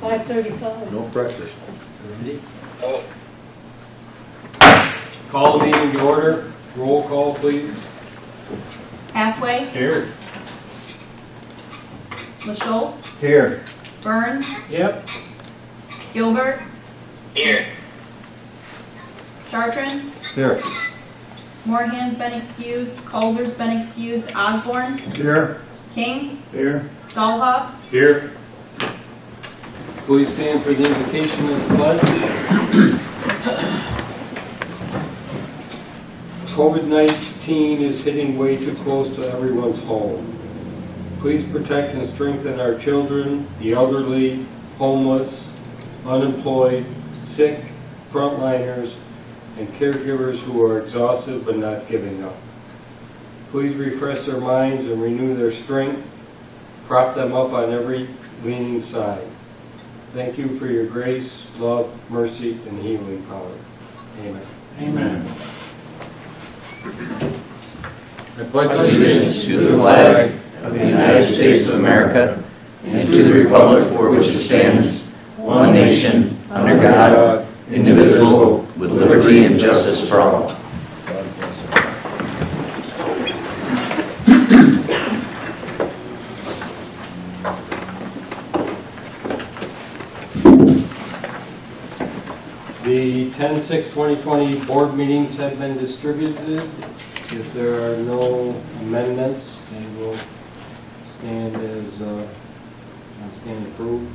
5:35. No pressure. Call the meeting to order. Roll call, please. Halfway, Here. LaSchultz, Here. Burns, Yep. Gilbert, Here. Chartrand, Here. Moorhan's been excused, Colzer's been excused, Osborne, Here. King, Here. Dahlhoff, Here. Please stand for the invocation of the pledge. COVID-19 is hitting way too close to everyone's home. Please protect and strengthen our children, the elderly, homeless, unemployed, sick, frontliners, and caregivers who are exhausted but not giving up. Please refresh their minds and renew their strength. Prop them up on every leaning side. Thank you for your grace, love, mercy, and healing power. Amen. Amen. I pledge allegiance to the flag of the United States of America and to the republic for which it stands, one nation, under God, indivisible, with liberty and justice for all. The 10/6/2020 board meetings have been distributed. If there are no amendments, they will stand approved.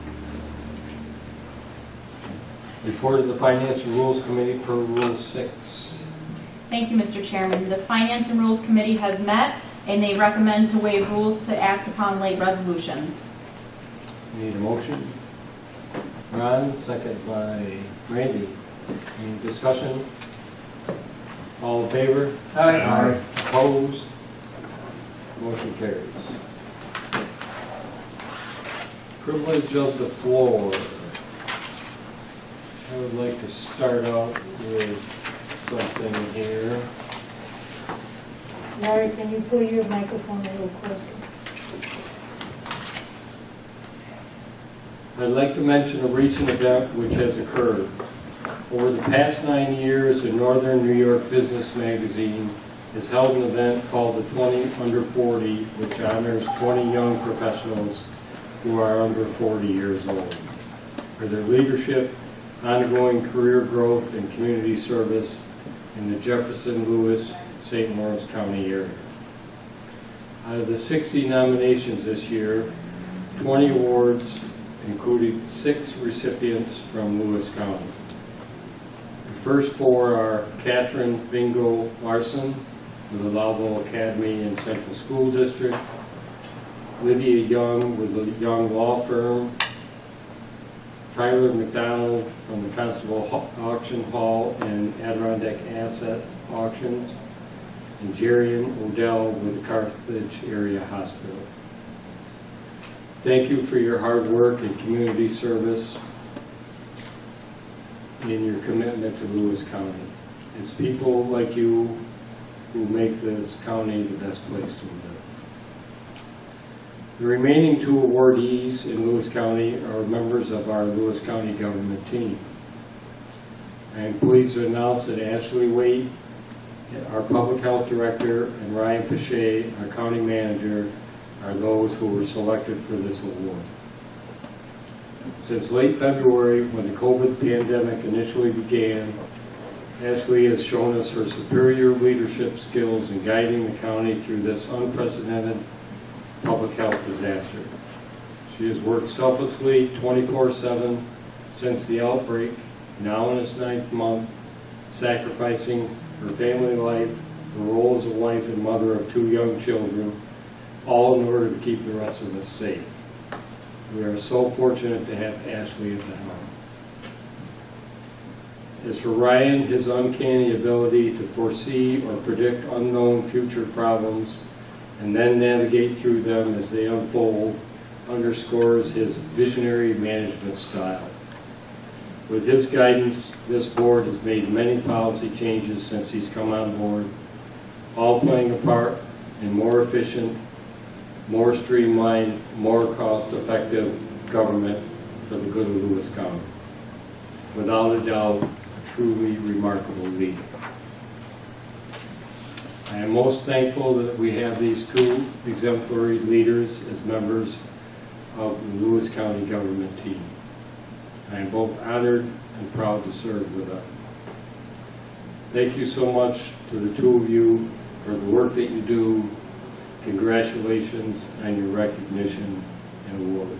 Report of the Finance and Rules Committee per Rule 6. Thank you, Mr. Chairman. The Finance and Rules Committee has met, and they recommend to waive rules to act upon late resolutions. Need a motion? Ron, second by Randy. Any discussion? All in favor? Aye. Opposed? Motion carries. Privilege of the floor. I would like to start out with something here. Larry, can you pull your microphone a little closer? I'd like to mention a recent event which has occurred. Over the past 9 years, the Northern New York Business Magazine has held an event called the 20 Under 40, which honors 20 young professionals who are under 40 years old for their leadership, ongoing career growth, and community service in the Jefferson, Lewis, St. Lawrence County area. Out of the 60 nominations this year, 20 awards included 6 recipients from Lewis County. The first 4 are Catherine Bingo Larson with the Laurel Academy and Central School District, Lydia Young with the Young Law Firm, Tyler McDonald from the Constable Auction Hall and Adirondack Asset Auctions, and Jerian Odell with the Carthage Area Hospital. Thank you for your hard work and community service and your commitment to Lewis County. It's people like you who make this county the best place to live. The remaining 2 awardees in Lewis County are members of our Lewis County government team. I am pleased to announce that Ashley Waite, our public health director, and Ryan Pache, our county manager, are those who were selected for this award. Since late February, when the COVID pandemic initially began, Ashley has shown us her superior leadership skills in guiding the county through this unprecedented public health disaster. She has worked selflessly 24/7 since the outbreak, now in its 9th month, sacrificing her family life, her role as a wife and mother of 2 young children, all in order to keep the rest of us safe. We are so fortunate to have Ashley at the helm. As for Ryan, his uncanny ability to foresee or predict unknown future problems and then navigate through them as they unfold underscores his visionary management style. With his guidance, this board has made many policy changes since he's come on board, all playing a part in more efficient, more streamlined, more cost-effective government for the good of Lewis County. Without a doubt, a truly remarkable leader. I am most thankful that we have these two exemplary leaders as members of the Lewis County government team. I am both honored and proud to serve with them. Thank you so much to the two of you for the work that you do. Congratulations on your recognition and award.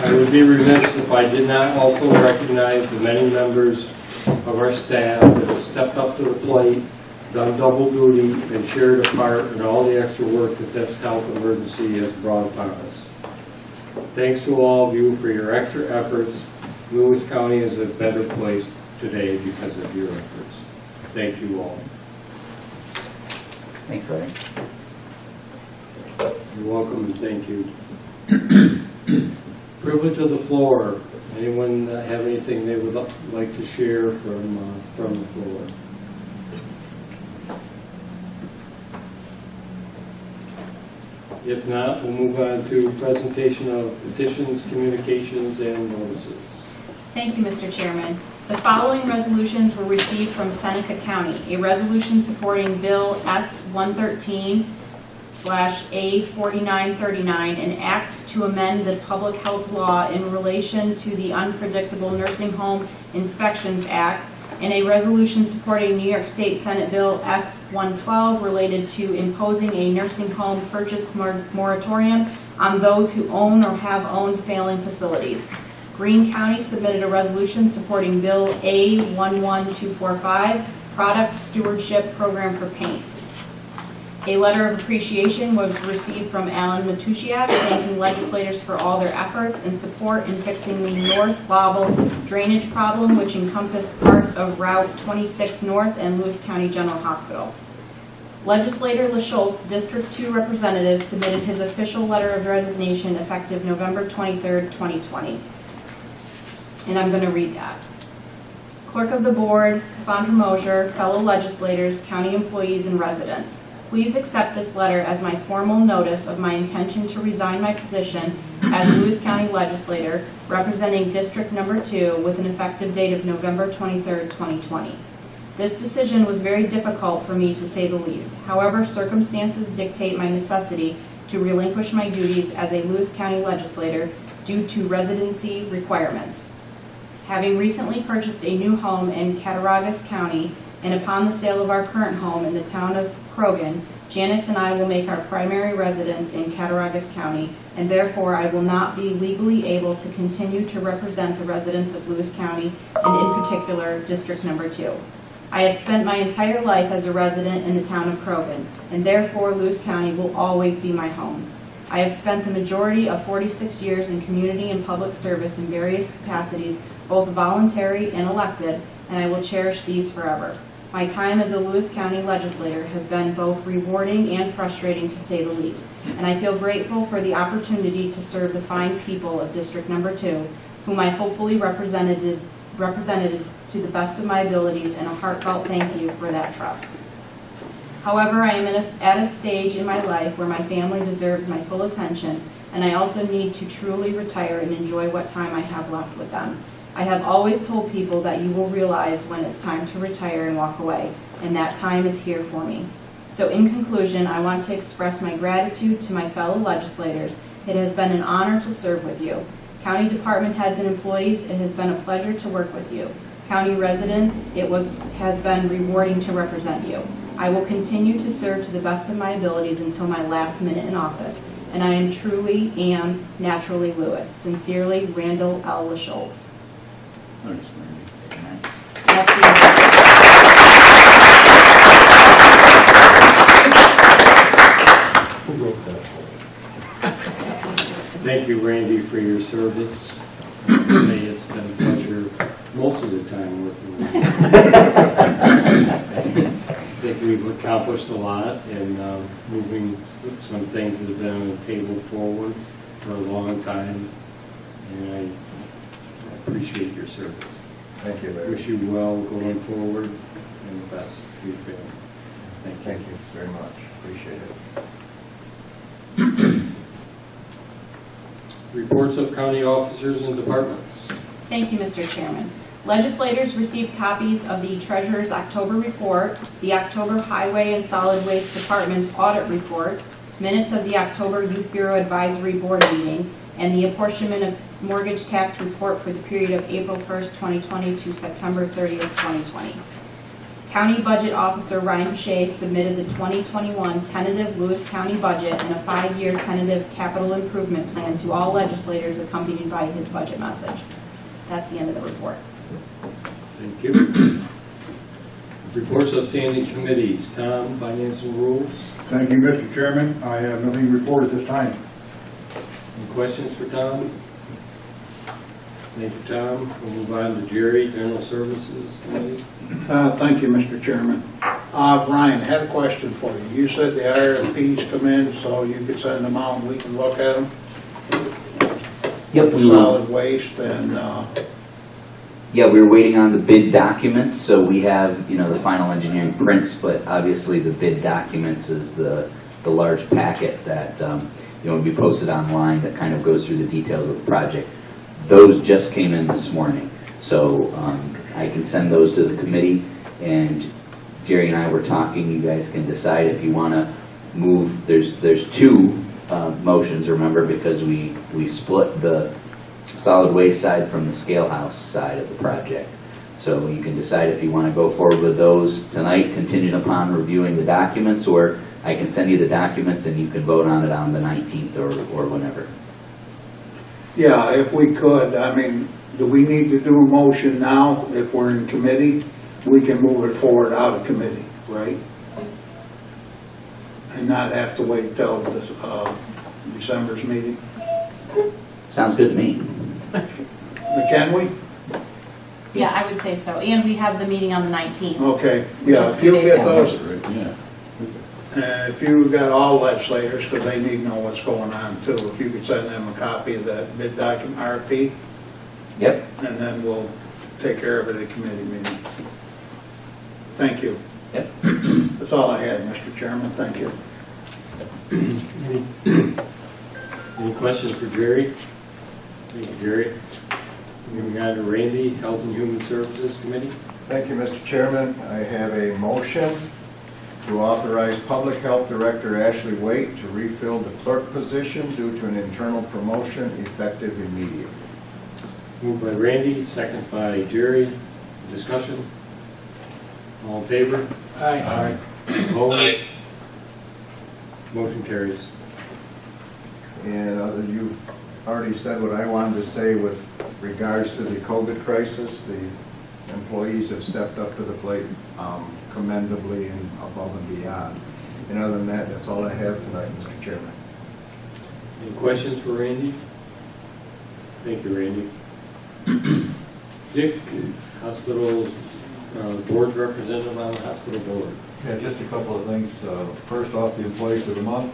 I would be remiss if I did not also recognize the many members of our staff that have stepped up to the plate, done double duty, and shared a part in all the extra work that this health emergency has brought upon us. Thanks to all of you for your extra efforts. Lewis County is a better place today because of your efforts. Thank you all. Thanks, Larry. You're welcome and thank you. Privilege of the floor. Anyone have anything they would like to share from the floor? If not, we'll move on to presentation of petitions, communications, and notices. Thank you, Mr. Chairman. The following resolutions were received from Seneca County. A resolution supporting Bill S-113/A4939, an act to amend the public health law in relation to the Unpredictable Nursing Home Inspections Act, and a resolution supporting New York State Senate Bill S-112 related to imposing a nursing home purchase moratorium on those who own or have owned failing facilities. Greene County submitted a resolution supporting Bill A-11245, Product Stewardship Program for Paint. A letter of appreciation was received from Alan Matusiak, thanking legislators for all their efforts and support in fixing the North Bobble drainage problem, which encompassed parts of Route 26 North and Lewis County General Hospital. Legislator LaSchultz, District 2 representative, submitted his official letter of resignation effective November 23, 2020. And I'm going to read that. Clerk of the Board, Cassandra Mosier, fellow legislators, county employees, and residents. Please accept this letter as my formal notice of my intention to resign my position as Lewis County legislator representing District Number 2 with an effective date of November 23, 2020. This decision was very difficult for me to say the least. However, circumstances dictate my necessity to relinquish my duties as a Lewis County legislator due to residency requirements. Having recently purchased a new home in Cattaraugus County, and upon the sale of our current home in the town of Croghan, Janice and I will make our primary residence in Cattaraugus County, and therefore I will not be legally able to continue to represent the residents of Lewis County, and in particular, District Number 2. I have spent my entire life as a resident in the town of Croghan, and therefore Lewis County will always be my home. I have spent the majority of 46 years in community and public service in various capacities, both voluntary and elected, and I will cherish these forever. My time as a Lewis County legislator has been both rewarding and frustrating, to say the least, and I feel grateful for the opportunity to serve the fine people of District Number 2, whom I hopefully represented to the best of my abilities, and a heartfelt thank you for that trust. However, I am at a stage in my life where my family deserves my full attention, and I also need to truly retire and enjoy what time I have left with them. I have always told people that you will realize when it's time to retire and walk away, and that time is here for me. So in conclusion, I want to express my gratitude to my fellow legislators. It has been an honor to serve with you. County department heads and employees, it has been a pleasure to work with you. County residents, has been rewarding to represent you. I will continue to serve to the best of my abilities until my last minute in office, and I am truly naturally Lewis. Sincerely, Randall L. LaSchultz. Thanks, Randy. That's Who wrote that? Thank you, Randy, for your service. I have to say it's been a pleasure most of the time working with you. I think we've accomplished a lot in moving some things that have been on the table forward for a long time, and I appreciate your service. Thank you, Larry. Wish you well going forward and the best to your family. Thank you very much. Appreciate it. Reports of county officers and departments. Thank you, Mr. Chairman. Legislators received copies of the Treasurer's October report, the October Highway and Solid Waste Department's audit reports, minutes of the October Youth Bureau Advisory Board meeting, and the apportionment of mortgage tax report for the period of April 1st, 2020 to September 30th, 2020. County Budget Officer Ryan Shea submitted the 2021 tentative Lewis County budget and a 5-year tentative capital improvement plan to all legislators accompanied by his budget message. That's the end of the report. Thank you. Reports of standing committees. Tom, Finance and Rules. Thank you, Mr. Chairman. I have nothing to report at this time. Any questions for Tom? Thank you, Tom. We'll move on to Jerry, General Services Committee. Thank you, Mr. Chairman. Ryan, had a question for you. You said the RFPs come in, so you could send them out and we can look at them? Yep, we will. Solid waste and, Yeah, we were waiting on the bid documents, so we have, the final engineering prints, but obviously the bid documents is the large packet that, will be posted online that kind of goes through the details of the project. Those just came in this morning, so I can send those to the committee, and Jerry and I were talking, you guys can decide if you want to move, there's two motions, remember, because we split the solid waste side from the scale house side of the project. So you can decide if you want to go forward with those tonight, contingent upon reviewing the documents, or I can send you the documents and you can vote on it on the 19th or whenever. yeah, if we could, I mean, do we need to do a motion now if we're in committee? We can move it forward out of committee, right? And not have to wait till December's meeting? Sounds good to me. Can we? Yeah, I would say so. And we have the meeting on the 19th. Okay, yeah, if you get those, Yeah. and if you got all legislators, because they need to know what's going on too, if you could send them a copy of that bid document, RFP, Yep. and then we'll take care of it at committee meeting. Thank you. Yep. That's all I had, Mr. Chairman, thank you. Any questions for Jerry? Thank you, Jerry. Moving on to Randy, Health and Human Services Committee. Thank you, Mr. Chairman. I have a motion to authorize Public Health Director Ashley Waite to refill the clerk position due to an internal promotion effective immediately. Moved by Randy, second by Jerry. Discussion? All in favor? Aye. Opposed? Motion carries. And you've already said what I wanted to say with regards to the COVID crisis. The employees have stepped up to the plate commendably and above and beyond. And other than that, that's all I have tonight, Mr. Chairman. Any questions for Randy? Thank you, Randy. Dick, hospital board representative on the hospital board. Yeah, just a couple of things. First off, the employee for the month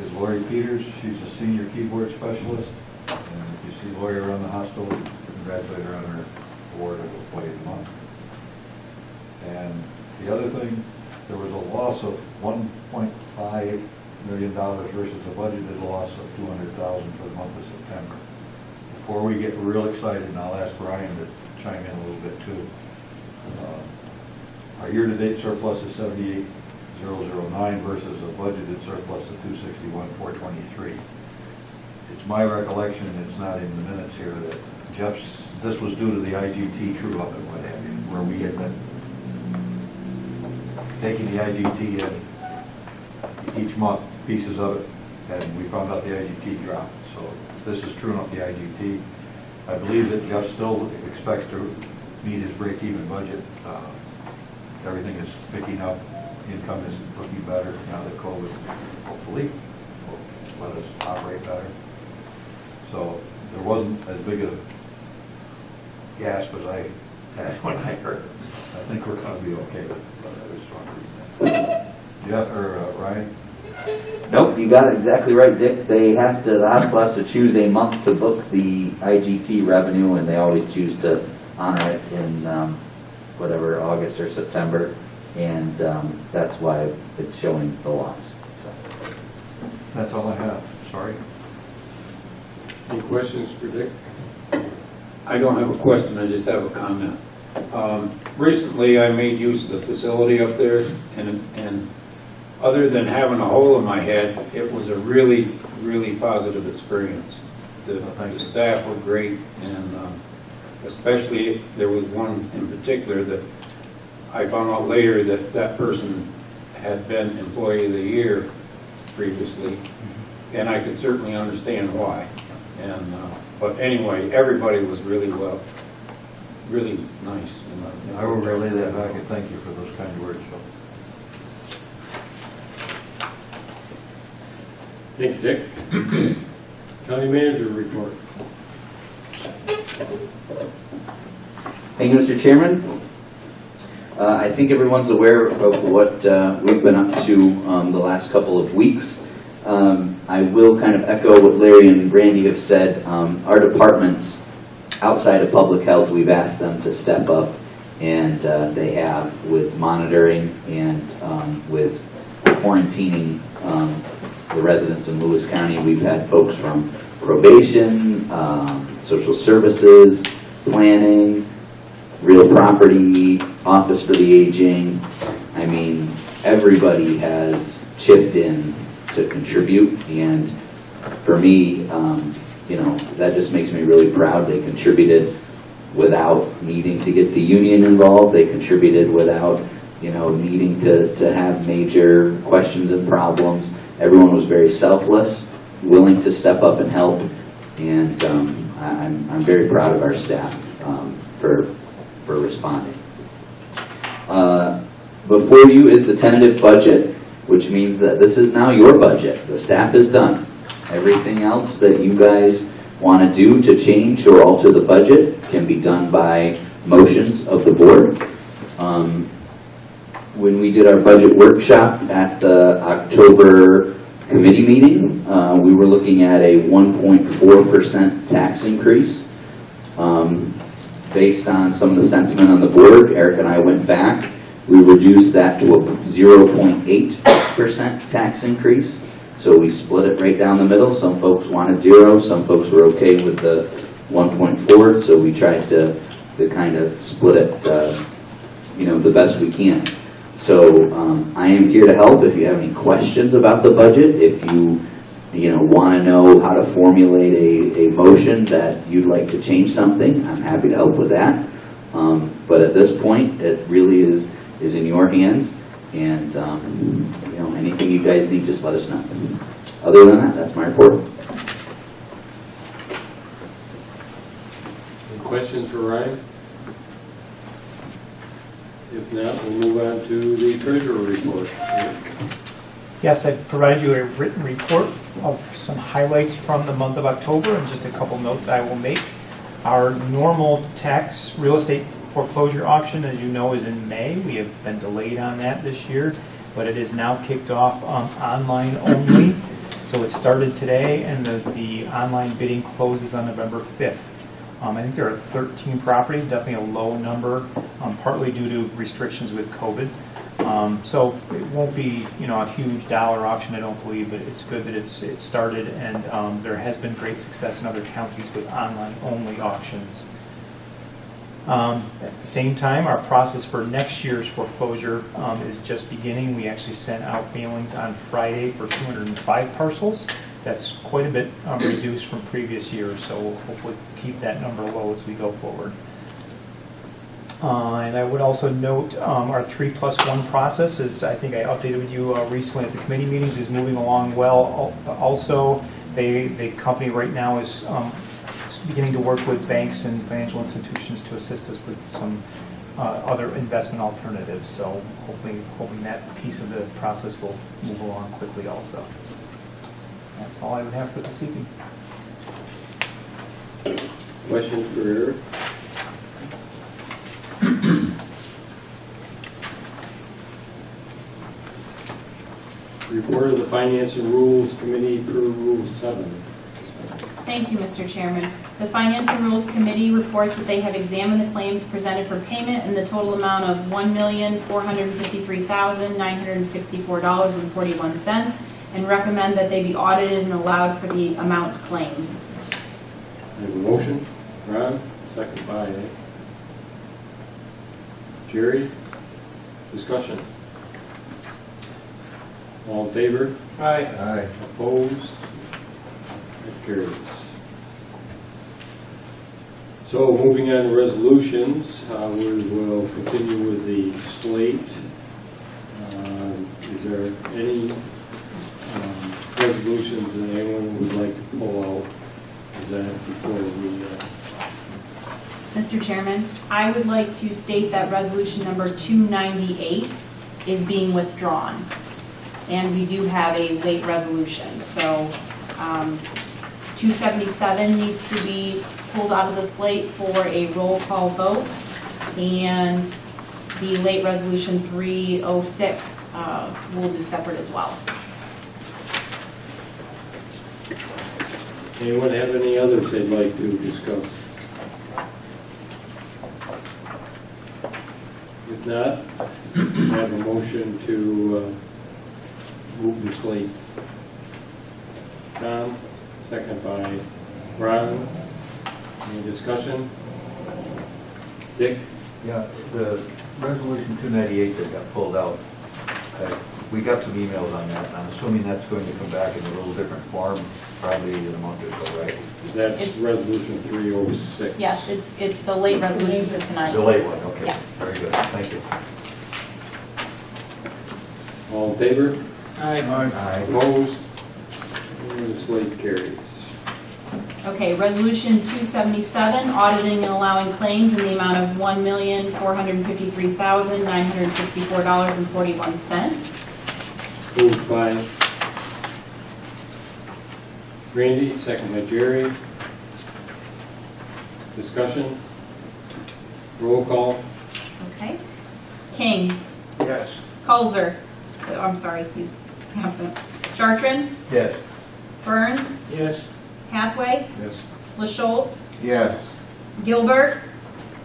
is Lori Peters. She's a senior keyboard specialist. And if you see Lori around the hospital, congratulate her on her award of Employee of the Month. And the other thing, there was a loss of $1.5 million versus a budgeted loss of $200,000 for the month of September. Before we get real excited, and I'll ask Ryan to chime in a little bit too. Our year-to-date surplus is $78,009 versus a budgeted surplus of $261,423. It's my recollection, it's not in the minutes here, that this was due to the IGT true-up and what have you, where we had been taking the IGT in each month, pieces of it, and we found out the IGT dropped. So this is truing up the IGT. I believe that Jeff still expects to meet his break-even budget. Everything is picking up. Income is looking better now that COVID, hopefully, will let us operate better. So there wasn't as big a gasp as I had when I heard it. I think we're going to be okay with it, but I just want to read that. Jeff, or Ryan? Nope, you got it exactly right, Dick. The hospital has to choose a month to book the IGT revenue, and they always choose to honor it in whatever, August or September, and that's why it's showing the loss. So. That's all I have, sorry. Any questions for Dick? I don't have a question, I just have a comment. Recently, I made use of the facility up there, and other than having a hole in my head, it was a really, really positive experience. The staff were great, and especially, there was one in particular that I found out later that that person had been Employee of the Year previously, and I could certainly understand why. And but anyway, everybody was really well, really nice. I will relay that back and thank you for those kind words. Thank you, Dick. County Manager report. Thank you, Mr. Chairman. I think everyone's aware of what we've been up to the last couple of weeks. I will kind of echo what Larry and Randy have said. Our departments outside of public health, we've asked them to step up, and they have, with monitoring and with quarantining the residents in Lewis County. We've had folks from probation, social services, planning, real property, office for the aging. I mean, everybody has chipped in to contribute, and for me, you know, that just makes me really proud. They contributed without needing to get the union involved. They contributed without, you know, needing to have major questions and problems. Everyone was very selfless, willing to step up and help, and I'm very proud of our staff for responding. Before you is the tentative budget, which means that this is now your budget. The staff is done. Everything else that you guys want to do to change or alter the budget can be done by motions of the board. When we did our budget workshop at the October committee meeting, we were looking at a 1.4% tax increase. Based on some of the sentiment on the board, Eric and I went back. We reduced that to a 0.8% tax increase. So we split it right down the middle. Some folks wanted 0, some folks were okay with the 1.4. So we tried to kind of split it, you know, the best we can. So I am here to help if you have any questions about the budget. If you want to know how to formulate a motion that you'd like to change something, I'm happy to help with that. But at this point, it really is in your hands, and you know, anything you guys need, just let us know. Other than that, that's my report. Any questions for Ryan? If not, we'll move on to the treasurer report. Yes, I've provided you a written report of some highlights from the month of October and just a couple notes I will make. Our normal tax real estate foreclosure auction, as you know, is in May. We have been delayed on that this year, but it is now kicked off online only. So it started today, and the online bidding closes on November 5th. I think there are 13 properties, definitely a low number, partly due to restrictions with COVID. So it won't be, you know, a huge dollar auction, I don't believe, but it's good that it's started, and there has been great success in other counties with online-only auctions. At the same time, our process for next year's foreclosure is just beginning. We actually sent out mailings on Friday for 205 parcels. That's quite a bit reduced from previous years, so we'll hopefully keep that number low as we go forward. And I would also note our 3+1 process, is I think I updated with you recently at the committee meetings, is moving along well. Also, the company right now is beginning to work with banks and financial institutions to assist us with some other investment alternatives. So hoping that piece of the process will move along quickly also. That's all I would have for this evening. Questions for Eric? Report of the Finance and Rules Committee for Rule 7. Thank you, Mr. Chairman. The Finance and Rules Committee reports that they have examined the claims presented for payment in the total amount of $1,453,964.41 and recommend that they be audited and allowed for the amounts claimed. I have a motion. Ron, second by Jerry. Discussion. All in favor? Aye. Opposed? That carries. So moving on to resolutions, we will continue with the slate. Is there any resolutions that anyone would like to pull out of that before we... Mr. Chairman, I would like to state that resolution number 298 is being withdrawn. And we do have a late resolution. So 277 needs to be pulled out of the slate for a roll call vote. And the late resolution 306 we'll do separate as well. Anyone have any others they'd like to discuss? If not, I have a motion to move the slate. Tom, second by Ron. Any discussion? Dick? Yeah, the resolution 298 that got pulled out, we got some emails on that. I'm assuming that's going to come back in a little different form, probably in a month or so, right? That's It's- resolution 306. Yes, it's the late resolution for tonight. The late one, okay. Yes. Very good, thank you. All in favor? Aye. Opposed? And the slate carries. Okay, resolution 277, auditing and allowing claims in the amount of $1,453,964.41. Moved by Randy, second by Jerry. Discussion? Roll call? Okay. King, Yes. Kulzer, I'm sorry, he's absent. Chartran, Yes. Burns, Yes. Hathaway, Yes. LaSchultz, Yes. Gilbert,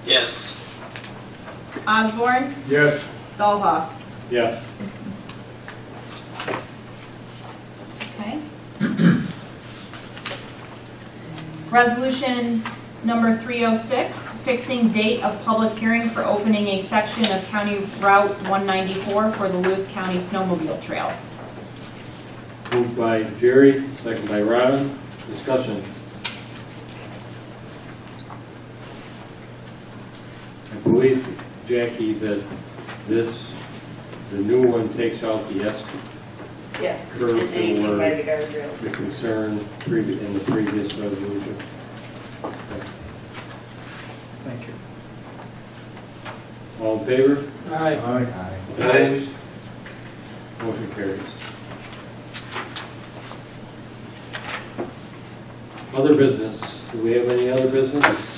Yes. Osborne, Yes. Dahlhoff. Yes. Okay. Resolution number 306, fixing date of public hearing for opening a section of County Route 194 for the Lewis County Snowmobile Trail. Moved by Jerry, second by Ron. Discussion. I believe, Jackie, that this, the new one takes out the S Yes, curves it's that anything were by the guardrails. the concern in the previous resolution. Thank you. All in favor? Aye. Opposed? Motion carries. Other business. Do we have any other business?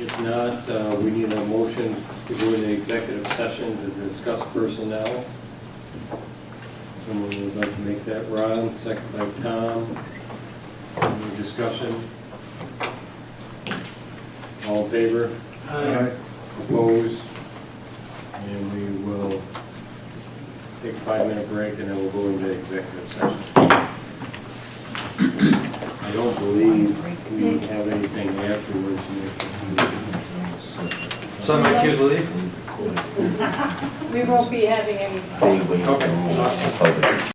If not, we need a motion to go into executive session to discuss personnel. Someone would like to make that. Ron, second by Tom. Any discussion? All in favor? Aye. Opposed? And we will take a 5-minute break and then we'll go into executive session. I don't believe we have anything afterwards, Nick. Some of my kids will leave. We won't be having any. Okay.